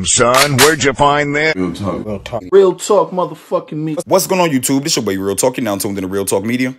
Son, where'd you find that? Real talk. Real talk. Real talk, motherfucking me. What's going on, YouTube? This your boy Real Talk. You're now tuned in to Real Talk Media.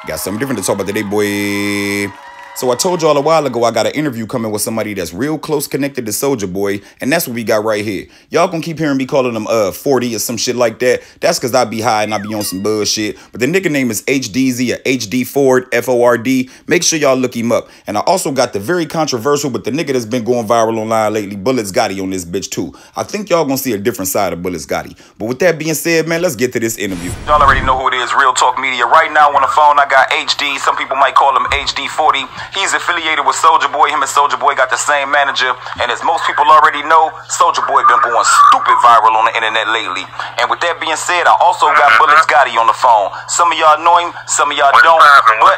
Got something different to talk about today, boy. So I told y'all a while ago I got an interview coming with somebody that's real close connected to Soulja Boy, and that's what we got right here. Y'all gonna keep hearing me calling him 40 or some shit like that. That's because I be high and I be on some bullshit. But the nigga name is HDeezy or HDee Ford, F-O-R-D. Make sure y'all look him up. And I also got the very controversial, but the nigga that's been going viral online lately, Bulletz Gotti, on this bitch too. I think y'all gonna see a different side of Bulletz Gotti. But with that being said, man, let's get to this interview. Y'all already know who it is, Real Talk Media. Right now on the phone, I got HDee. Some people might call him HDee 40. He's affiliated with Soulja Boy. Him and Soulja Boy got the same manager, and as most people already know, Soulja Boy been going stupid viral on the internet lately. And with that being said, I also got Bulletz Gotti on the phone. Some of y'all know him, some of y'all don't, but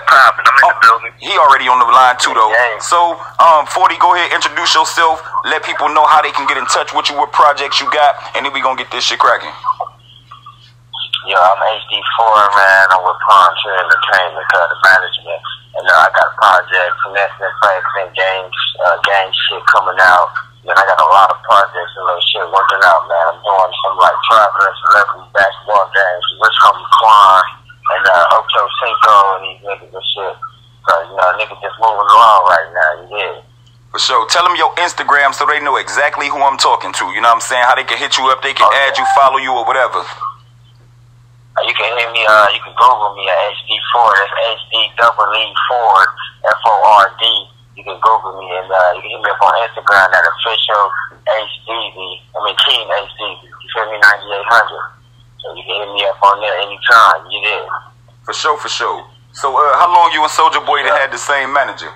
he already on the line too though. So 40, go ahead, introduce yourself, let people know how they can get in touch with you, what projects you got, and then we gonna get this shit cracking. Yo, I'm HDee Ford, man. I'm with Poncho Entertainment, the management. And I got a project, finessing facts and game shit coming out. And I got a lot of projects and little shit working out, man. I'm doing some like traveling celebrity basketball games, Rich Homie Quan and Ocho Cinco and these niggas and shit. So, you know, niggas just moving along right now, you get it. For sure. Tell them your Instagram so they know exactly who I'm talking to. You know what I'm saying? How they can hit you up, they can add you, follow you, or whatever. You can hit me, you can Google me at HDee Ford. That's HDee Ford, F-O-R-D. You can Google me, and you can hit me up on Instagram at official HDeezy. King HDeezy. You feel me? 9800. So you can hit me up on there anytime. You did. For sure, for sure. So how long you and Soulja Boy had the same manager?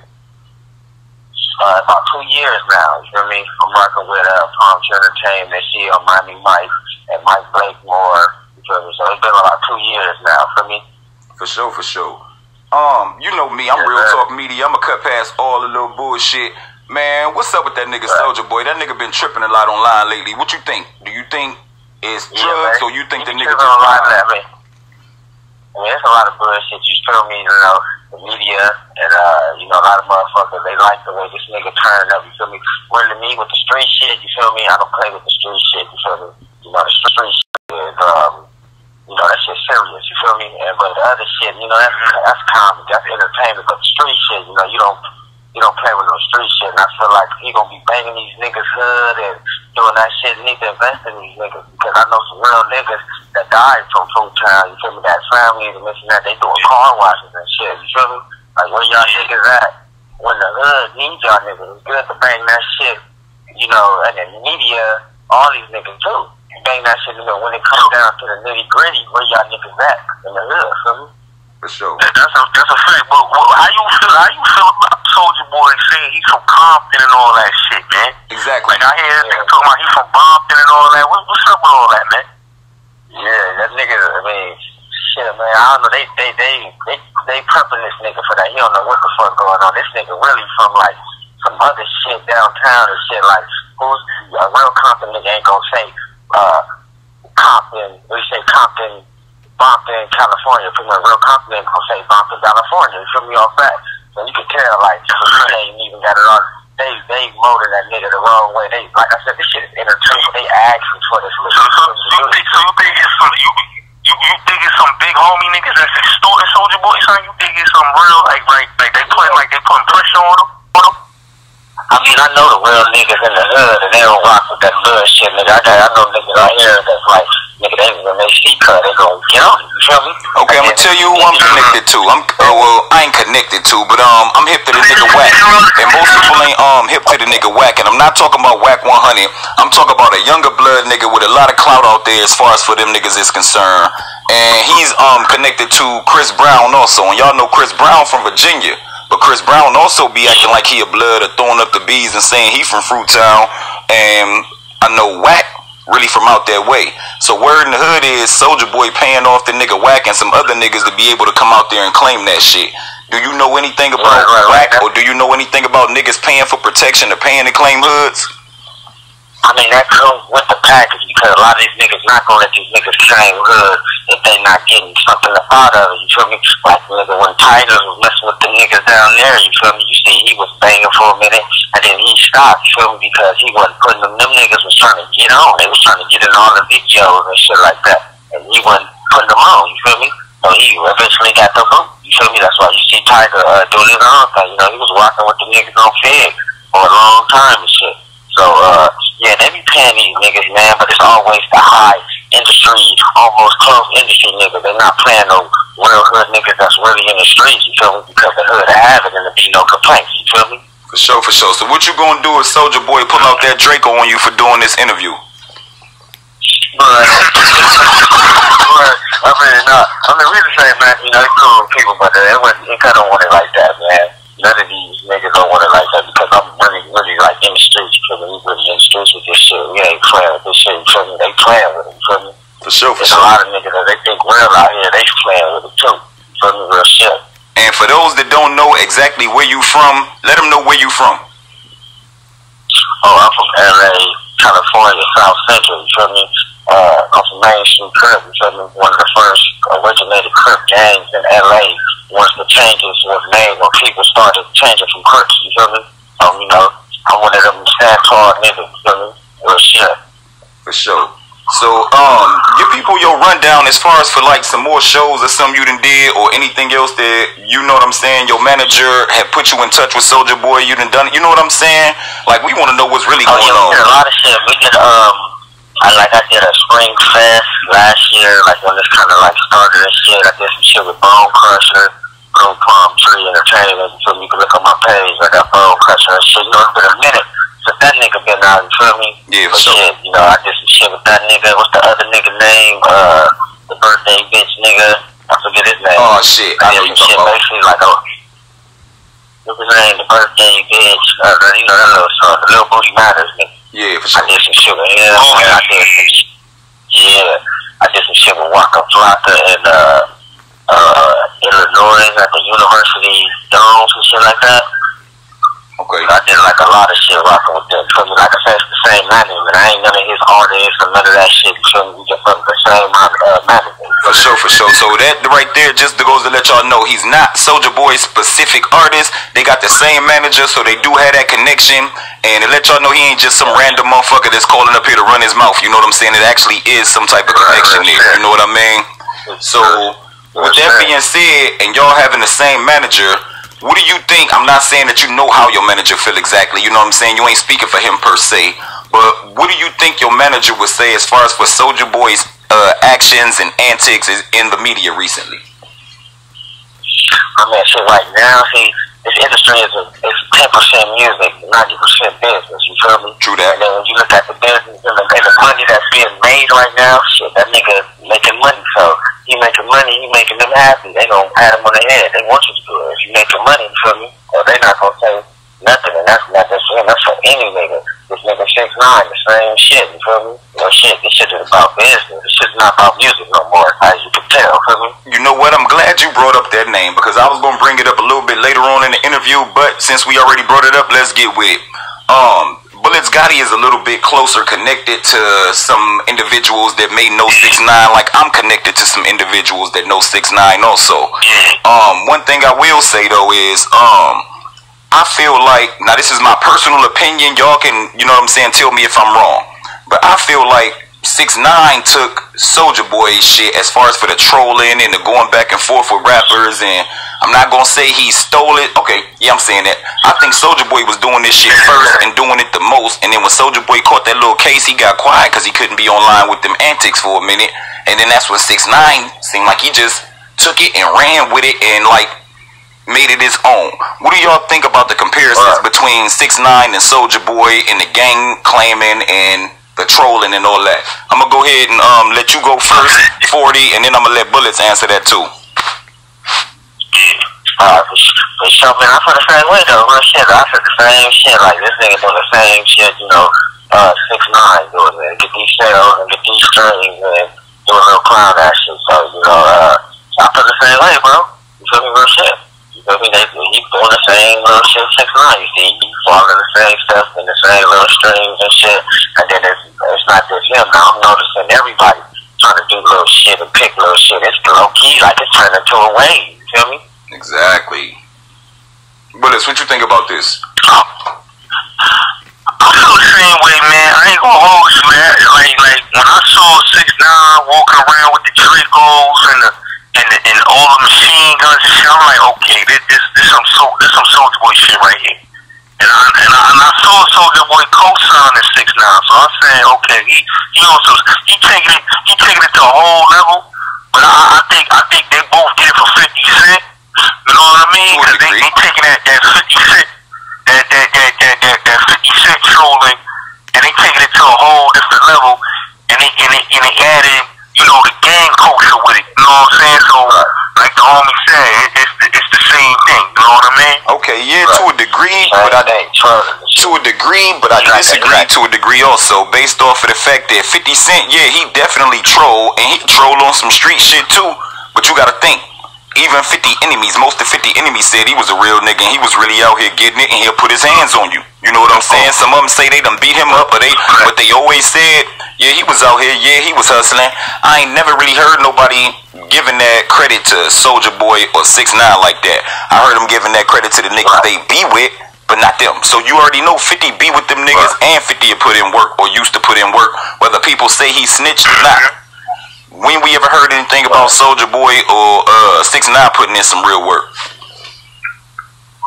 About 2 years now. You feel me? I'm working with Poncho Entertainment, Miami Mike, and Mike Blakemore. So it's been about 2 years now for me. For sure, for sure. You know me, I'm Real Talk Media. I'ma cut past all the little bullshit. Man, what's up with that nigga Soulja Boy? That nigga been tripping a lot online lately. What you think? Do you think it's drugs or you think the nigga just I mean, it's a lot of bullshit. You feel me? You know, the media and you know, a lot of motherfuckers, they like the way this nigga turned up. You feel me? Really me with the street shit. You feel me? I don't play with the street shit. You feel me? You know, the street shit is you know, that shit's serious, you feel me? But the other shit, you know, that's comedy, that's entertainment. But the street shit, you know, you don't play with no street shit. And I feel like he gonna be banging these niggas hood and doing that shit. You need to invest in these niggas because I know some real niggas that died from Food Town, you feel me? That family and this and that, they doing car washes and shit, you feel me? Like where y'all niggas at? When the hood needs y'all niggas, it's good to bang that shit, you know, and the media, all these niggas too. Bang that shit, you know, when it comes down to the nitty gritty, where y'all niggas at in the hood, feel me? For sure. That's a fact. But how you feel about Soulja Boy saying he's from Compton and all that shit, man? Exactly. Like I hear this nigga talking about he's from Compton and all that. What's up with all that, man? Yeah, that nigga. I mean, shit, man. I don't know. They prepping this nigga for that. He don't know what the fuck going on. This nigga really from like some other shit downtown and shit. Like who's a real Compton nigga ain't gonna say. Compton, we say Compton, Bompton, California. Pretty much real Compton ain't gonna say Bompton, California. You feel me off that? So you can tell, like, they ain't even got it on. They molded that nigga the wrong way. They, like I said, this shit is entertainment. They asking for this. So you think it's some big homie niggas that's extorting Soulja Boy, son? You think it's some real, like they putting pressure on them? I mean, I know the real niggas in the hood, and they don't rock with that hood shit, nigga. I know niggas out here that's like, nigga, they when they see cut, they gon' get on, you feel me? Okay, I'm gonna tell you who I'm connected to. Well, I ain't connected to, but I'm hip to the nigga Wack. And most people ain't hip to the nigga Wack. And I'm not talking about Wack 100. I'm talking about a younger blood nigga with a lot of clout out there as far as for them niggas is concerned. And he's connected to Chris Brown also. And y'all know Chris Brown from Virginia. But Chris Brown also be acting like he a blood or throwing up the bees and saying he from Fruit Town. And I know Wack really from out that way. So word in the hood is Soulja Boy paying off the nigga Wack and some other niggas to be able to come out there and claim that shit. Do you know anything about Wack, or do you know anything about niggas paying for protection or paying to claim hoods? I mean, that comes with the package because a lot of these niggas not gonna let these niggas claim hoods if they not getting something up out of it, you feel me? Like nigga, when Tiger was messing with the niggas down there, you feel me? You see he was banging for a minute, and then he stopped, you feel me? Because he wasn't putting them niggas was trying to get on. They was trying to get in all the videos and shit like that, and he wasn't putting them on, you feel me? So he eventually got the boot, you feel me? That's why you see Tiger doing his own thing. You know, he was rocking with the niggas on Fed for a long time and shit. So, yeah, they be paying these niggas, man, but it's always the high industry, almost close industry niggas. They're not playing no real hood niggas that's really in the streets, you feel me? Because the hood have it and there be no complaints, you feel me? For sure, for sure. So what you gonna do if Soulja Boy pull out that Draco on you for doing this interview? But, I mean, we the same, man. You know, it's cool with people, but they kind of want it like that, man. None of these niggas don't want it like that because I'm really, really like in the streets. You feel me? We really in the streets with this shit. We ain't playing with this shit. You feel me? They playing with it. You feel me? For sure, for There's sure. a lot of niggas that they think real out here. They playing with it too. You feel me? Real shit. And for those that don't know exactly where you from, let them know where you from. Oh, I'm from LA, California, South Central. You feel me? I'm from Main Street Crib. You feel me? One of the first originated Crip gangs in LA. Once the changes was made, when people started changing from Crips, you feel me? You know, I'm one of them stand tall niggas, you feel me? Real shit. For sure. So, give people your rundown as far as for like some more shows or something you done did or anything else that, you know what I'm saying, your manager had put you in touch with Soulja Boy, you done done it, you know what I'm saying? Like, we want to know what's really going on. We did a lot of shit. We did, I did a Spring Fest last year, like when this kind of like started and shit. I did some shit with Bone Crusher, Blue Palm Tree Entertainment. You feel me? You can look on my page. I got Bone Crusher and shit. You know, it's been a minute since that nigga been out. You feel me? Yeah, for but sure. Shit, you know, I did some shit with that nigga. What's the other nigga name? The birthday bitch nigga. I forget his name. Oh shit, I know you talking about. Basically like what's his name? The birthday bitch. You know that little song, the Little Booty Matters nigga. Yeah, for sure. I did some shit with him. I did some shit with Waka Flocka in Illinois at the University Domes and shit like that. Okay. I did like a lot of shit rocking with them. Feel me? Like I said, it's the same management. I ain't none of his artists or none of that shit. Feel me? We just from the same management. For sure, for sure. So that right there just goes to let y'all know he's not Soulja Boy's specific artist. They got the same manager, so they do have that connection. And to let y'all know he ain't just some random motherfucker that's calling up here to run his mouth. You know what I'm saying? It actually is some type of connection there. You know what I mean? So with that being said, and y'all having the same manager, what do you think? I'm not saying that you know how your manager feel exactly. You know what I'm saying? You ain't speaking for him per se. But what do you think your manager would say as far as for Soulja Boy's actions and antics in the media recently? I mean, shit, right now, this industry is 10% music, 90% business, you feel me? True that. And then when you look at the business and the money that's being made right now, shit, that nigga making money, so he making money, he making them happy. They gonna pat him on the head. They want you to do it. If you making money, you feel me? Or they not gonna say nothing, and that's not just for him, that's for any nigga. This nigga 6ix9ine, the same shit, you feel me? You know, shit, this shit is about business. This shit's not about music no more, as you can tell, feel me? You know what? I'm glad you brought up that name because I was gonna bring it up a little bit later on in the interview, but since we already brought it up, let's get with it. Bulletz Gotti is a little bit closer connected to some individuals that may know 6ix9ine, like I'm connected to some individuals that know 6ix9ine also. One thing I will say though is, I feel like, now this is my personal opinion, y'all can, you know what I'm saying, tell me if I'm wrong, but I feel like 6ix9ine took Soulja Boy's shit as far as for the trolling and the going back and forth with rappers, and I'm not gonna say he stole it. Okay, yeah, I'm saying that. I think Soulja Boy was doing this shit first and doing it the most, and then when Soulja Boy caught that little case, he got quiet because he couldn't be online with them antics for a minute, and then that's when 6ix9ine seemed like he just took it and ran with it and like made it his own. What do y'all think about the comparisons between 6ix9ine and Soulja Boy and the gang claiming and the trolling and all that? I'm gonna go ahead and let you go first, 40, and then I'm gonna let Bulletz answer that too. For sure, man. I feel the same way though. Real shit. I feel the same shit. Like this nigga doing the same shit, you know. 6ix9ine doing it. Get these sales and get these streams and do a little clown action. So you know, I feel the same way, bro. You feel me? Real shit. You feel me? He doing the same little shit 6ix9ine. You see, he following the same stuff and the same little streams and shit. And then it's not just him. Now I'm noticing everybody trying to do little shit shit and pick little shit. It's low key, like it's turned into a wave. You feel me? Exactly. Bulletz, what you think about this? I feel the same way, man. I ain't gonna hold you, man. Like when I saw 6ix9ine walking around with the Dragos and all the machine guns and shit, I'm like, okay, this some Soulja Boy shit right here. And I saw Soulja Boy co-signing 6ix9ine, so I said, okay, he taking it to a whole level. But I think they both did it for 50 Cent. You know what I mean? Because they taking that 50 Cent. That 50 Cent trolling, and they taking it to a whole different level, and they adding, you know, the gang culture with it. You know what I'm saying? So, like the homie said, it's the same thing. You know what I mean? Okay, yeah, to a degree, but I disagree to a degree also, based off of the fact that 50 Cent, yeah, he definitely troll, and he troll on some street shit too. But you gotta think. Even 50 enemies, most of 50 enemies said he was a real nigga and he was really out here getting it and he'll put his hands on you. You know what I'm saying? Some of them say they done beat him up, but they always said, yeah, he was out here, yeah, he was hustling. I ain't never really heard nobody giving that credit to Soulja Boy or 6ix9ine like that. I heard them giving that credit to the niggas they be with, but not them. So you already know 50 be with them niggas and 50 put in work or used to put in work, whether people say he snitched or not. When we ever heard anything about Soulja Boy or 6ix9ine putting in some real work?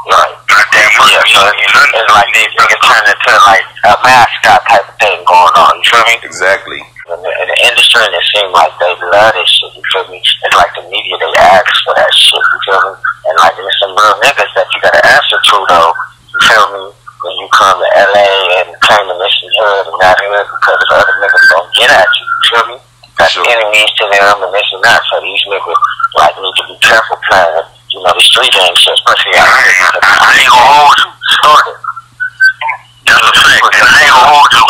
Right. Yeah, so it's like these niggas turn into like a mascot type of thing going on. You feel me? Exactly. In the industry, and it seems like they love this shit. You feel me? It's like the media, they ask for that shit. You feel me? And like there's some real niggas that you gotta answer to though. You feel me? When you come to LA and claim the mission hood and that hood because the other niggas don't get at you. You feel me? That's enemies to them and this and that. So these niggas like need to be careful playing, you know, the street gang shit, especially out here. I ain't gonna hold you. Started. That's a fact. And I ain't gonna hold you.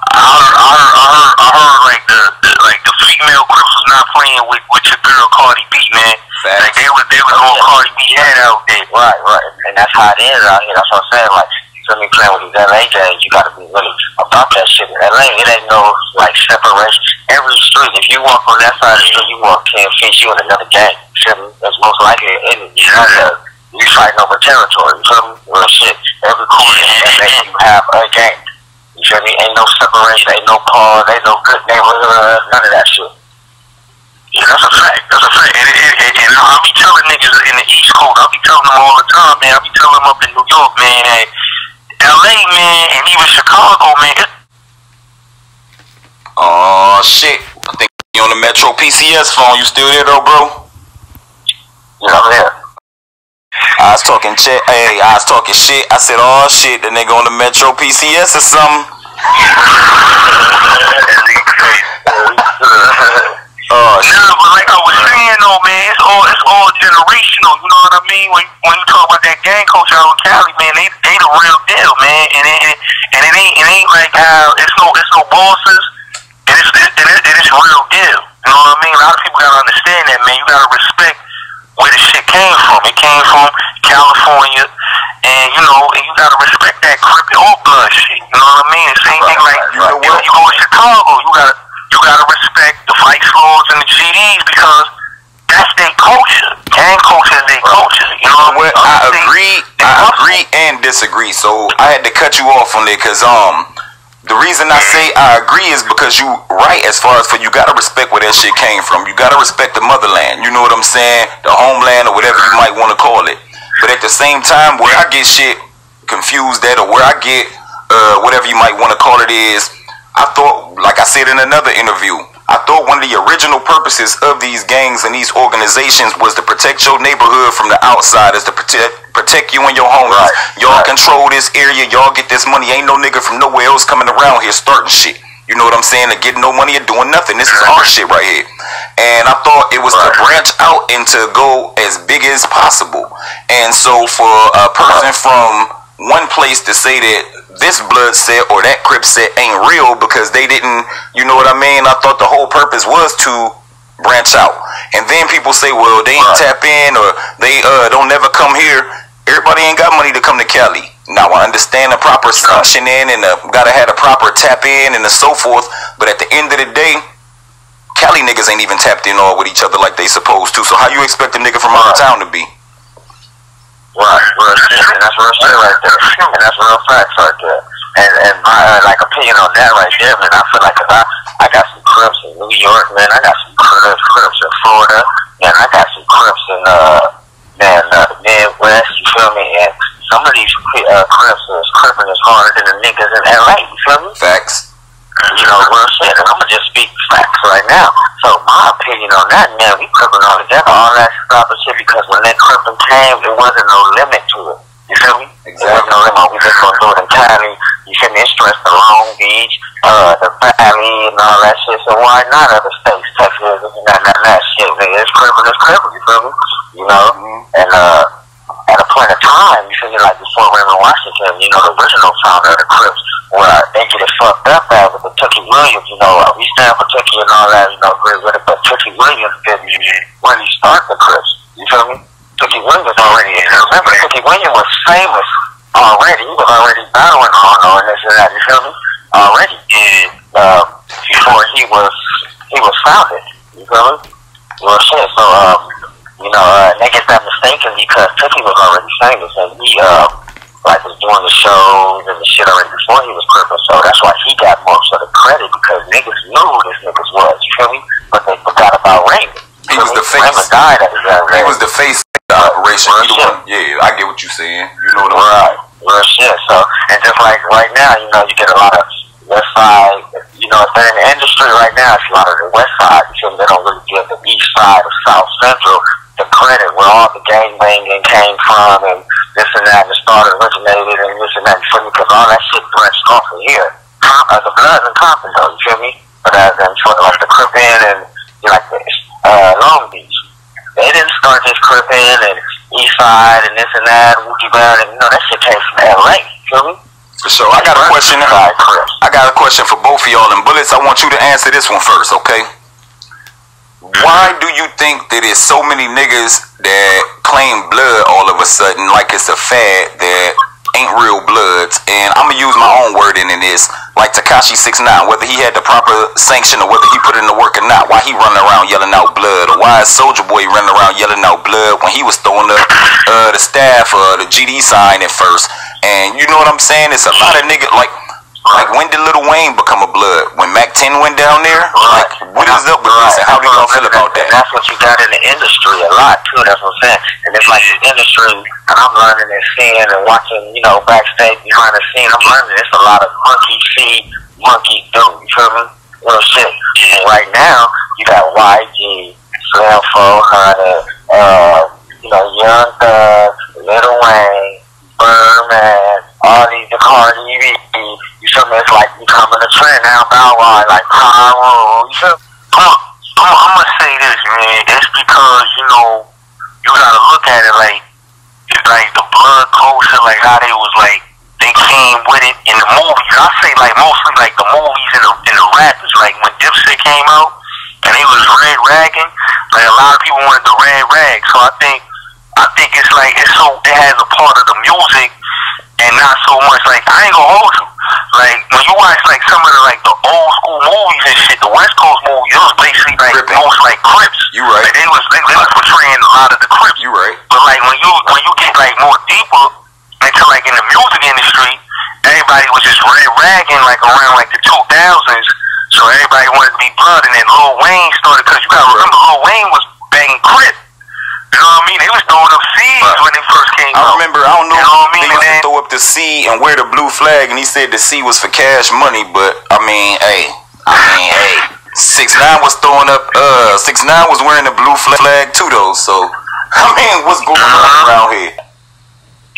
I heard like the female Crips was not playing with your girl Cardi B, man. Facts. Like they was on Cardi B head out there. Right. And that's how it is out here. That's what I'm saying. Like, you feel me, playing with these LA gangs, you gotta be really about that shit. In LA, it ain't no like separation. Every street, if you walk on that side of the street, you can't fit you in another gang. You feel me? That's most likely an enemy. You fighting over territory. You feel me? Real shit. Every corner you have a gang. You feel me? Ain't no separation, ain't no pause, ain't no good neighborhood, none of that shit. Yeah, that's a fact. That's a fact. And I'll be telling niggas in the East Coast, I'll be telling them all the time, man. I'll be telling them up in New York, man, hey, LA, man, and even Chicago, man. Oh shit. I think you on the Metro PCS phone. You still there though, bro? Yeah, I'm here. I was talking shit. Hey, I was talking shit. I said, oh shit, the nigga on the Metro PCS or something. Oh shit. Nah, but like I was saying though, man, it's all generational. You know what I mean? When you talk about that gang culture out in Cali, man, they the real deal, man. And it ain't like how it's no bosses. And it's real deal. You know what I mean? A lot of people gotta understand that, man. You gotta respect where the shit came from. It came from California, and you know, and you gotta respect that Crip or blood shit. You know what I mean? The same thing like you go to Chicago, you gotta respect the Vice Lords and the GDs because that's their culture. Gang culture is their culture. You know what? I agree and disagree. So I had to cut you off on it because the reason I say I agree is because you right as far as you gotta respect where that shit came from. You gotta respect the motherland. You know what I'm saying? The homeland or whatever you might want to call it. But at the same time, where I get shit confused at, or where I get whatever you might want to call it is, I thought, like I said in another interview, I thought one of the original purposes of these gangs and these organizations was to protect your neighborhood from the outsiders, to protect you and your homies. Y'all control this area, y'all get this money. Ain't no nigga from nowhere else coming around here starting shit. You know what I'm saying? To get no money or doing nothing. This is our shit right here. And I thought it was to branch out and to go as big as possible. And so for a person from one place to say that this blood set or that Crip set ain't real because they didn't, you know what I mean? I thought the whole purpose was to branch out. And then people say, well, they ain't tap in or they don't never come here. Everybody ain't got money to come to Cali. Now I understand the proper functioning and gotta have a proper tap in and so forth. But at the end of the day, Cali niggas ain't even tapped in all with each other like they supposed to. So how you expect a nigga from out of town to be? Right, real shit, and that's real shit right there, and that's real facts right there. And my like opinion on that right there, man, I feel like I got some Crips in New York, man. I got some Crips in Florida, man. I got some Crips in the Midwest. You feel me? And some of these Crips is cripping as harder than the niggas in LA. You feel me? Facts. You know, real shit. And I'm gonna just speak facts right now. So my opinion on that, man, we cripping all together, all that stuff and shit, because when that cripping came, there wasn't no limit to it. You feel me? Exactly. There was no limit. We just gonna do it in Cali. You feel me? It's stressed to Long Beach, the Valley, and all that shit. So why not other states, Texas, and that shit, nigga? It's cripping, you feel me? You know? And at a point of time, you feel me, like before Raymond Washington, you know, the original founder of the Crips, where they get it fucked up at with the Tookie Williams, you know, we stand for Tookie and all that, you know, agree with it, but Tookie Williams didn't really start the Crips, you feel me? Tookie Williams already, remember, Tookie Williams was famous already, he was already battling on and this and that, you feel me? Already, before he was founded, you feel me? Well, shit, so, you know, they get that mistaken because Tookie was already famous, and he, like was doing the shows and the shit already before he was crippin', so that's why he got most of the credit, because niggas knew who this niggas was, you feel me? But they forgot about Raymond. He was the face. Raymond died at his young age. He was the face of the operation. Yeah, I get what you're saying. You know what I'm saying? Real shit. So, and just like right now, you know, you get a lot of West Side, you know, if they're in the industry right now, it's a lot of the West Side, you feel me? They don't really give the East Side or South Central the credit where all the gangbanging came from and this and that, and it started, originated, and this and that, you feel me? Because all that shit branched off from here. The Bloods and Compton, though, you feel me? But as in, like the Crippin' and, you know, like Long Beach, they didn't start this Crippin' and East Side and this and that, Wookie Bear, and, you know, that shit came from LA, you feel me? So I got a question. I got a question for both of y'all, and Bulletz, I want you to answer this one first, okay? Why do you think that there's so many niggas that claim blood all of a sudden like it's a fad that ain't real bloods? And I'm gonna use my own wording in this, like Tekashi 6ix9ine, whether he had the proper sanction or whether he put in the work or not, why he running around yelling out blood, or why is Soulja Boy running around yelling out blood when he was throwing the staff the GD sign at first? And you know what I'm saying? It's a lot of niggas like when did Lil Wayne become a blood? When Mac 10 went down there? Like, what is up with this? And how do y'all feel about that? And that's what you got in the industry a lot, too. That's what I'm saying. And it's like the industry, and I'm learning and seeing and watching, you know, backstage behind the scene. I'm learning it's a lot of monkey see, monkey do. You feel me? Real shit. And right now, you got YG, Slim 400, you know, Young Thug, Lil Wayne, Birdman, all these, the Cardi B. You feel me? It's like becoming a trend now, Bow Wow, like Pyro. You feel me? I'm gonna say this, man. It's because, you know, you gotta look at it like the blood culture, like how they was like, they came with it in the movies. I say like mostly like the movies and the rappers, like when Dipset came out and they was red ragging, like a lot of people wanted the red rag. So I think it's like it has a part of the music and not so much like, I ain't gonna hold you. Like when you watch like some of the old school movies and shit, the West Coast movies, it was basically like most like Crips. You right. Like, they was portraying a lot of the Crips. You right. But like when you get like more deeper into like in the music industry, everybody was just red ragging like around like the 2000s. So everybody wanted to be blood, and then Lil Wayne started, because you gotta remember Lil Wayne was banging Crip. You know what I mean? They was throwing up C's when they first came out. I remember, I don't know, you know what I mean? They used to throw up the C and wear the blue flag, and he said the C was for cash money, but I mean, hey, 6ix9ine was throwing up, 6ix9ine was wearing the blue flag too though, so, I mean, what's going on around here?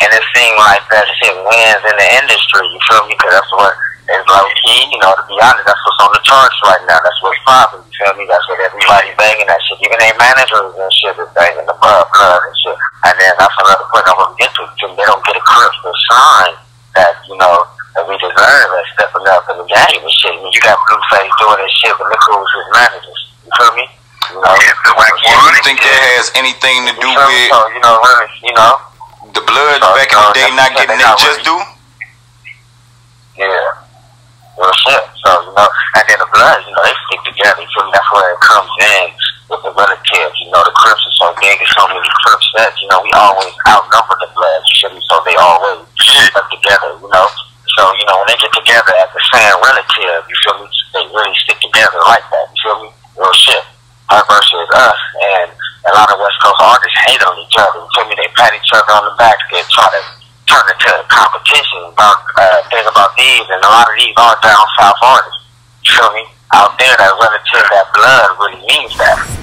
And it seemed like that shit wins in the industry, you feel me? Because that's what, it's low key, you know, to be honest, that's what's on the charts right now, that's what's popping, you feel me? That's what everybody banging that shit, even their managers and shit is banging the blood and shit. And then that's another point I'm gonna get to, they don't get a Crips to sign that, you know, that we deserve as stepping up in the game and shit. I mean, you got Blueface doing this shit, but look who's his managers, you feel me? You know, you think that has anything to do with, so, you know, really, you know, the Bloods back in the day not getting their just due? Yeah. Real shit. So, you know, and then the Bloods, you know, they stick together. You feel feel me? That's where it comes in with the relatives. You know, the Crips are so big, and so many Crips that, you know, we always outnumber the Bloods, you feel me? So they always stuck together, you know. So, you know, when they get together as the same relative, you feel me? They really stick together like that, you feel me? Real shit. Her versus us, and a lot of West Coast artists hate on each other, you feel me? They pat each other on the back to try to turn into a competition about things about these, and a lot of these are down south artists. You feel me? Out there, that relative, that blood really means that.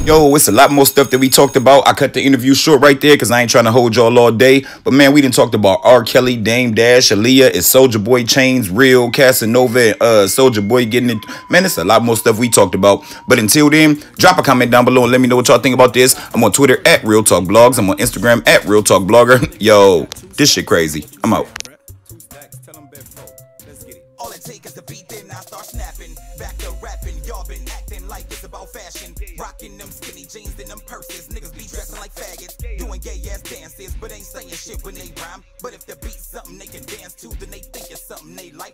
Yo, it's a lot more stuff that we talked about. I cut the interview short right there because I ain't trying to hold y'all all day. But man, we done talked about R. Kelly, Dame Dash, Aaliyah, it's Soulja Boy, Chains, Real, Casanova, and Soulja Boy getting it. Man, it's a lot more stuff we talked about. But until then, drop a comment down below and let me know what y'all think about this. I'm on Twitter at Real Talk Blogs. I'm on Instagram at Real Talk Blogger. Yo, this shit crazy. I'm out. All it takes is the beat, then I start snapping. Back to rapping, y'all been acting like it's about fashion. Rocking them skinny jeans and them purses. Niggas be dressing like faggots, doing gay ass dances, but ain't saying shit when they rhyme. But if the beat's something they can dance to, then they think it's something they like.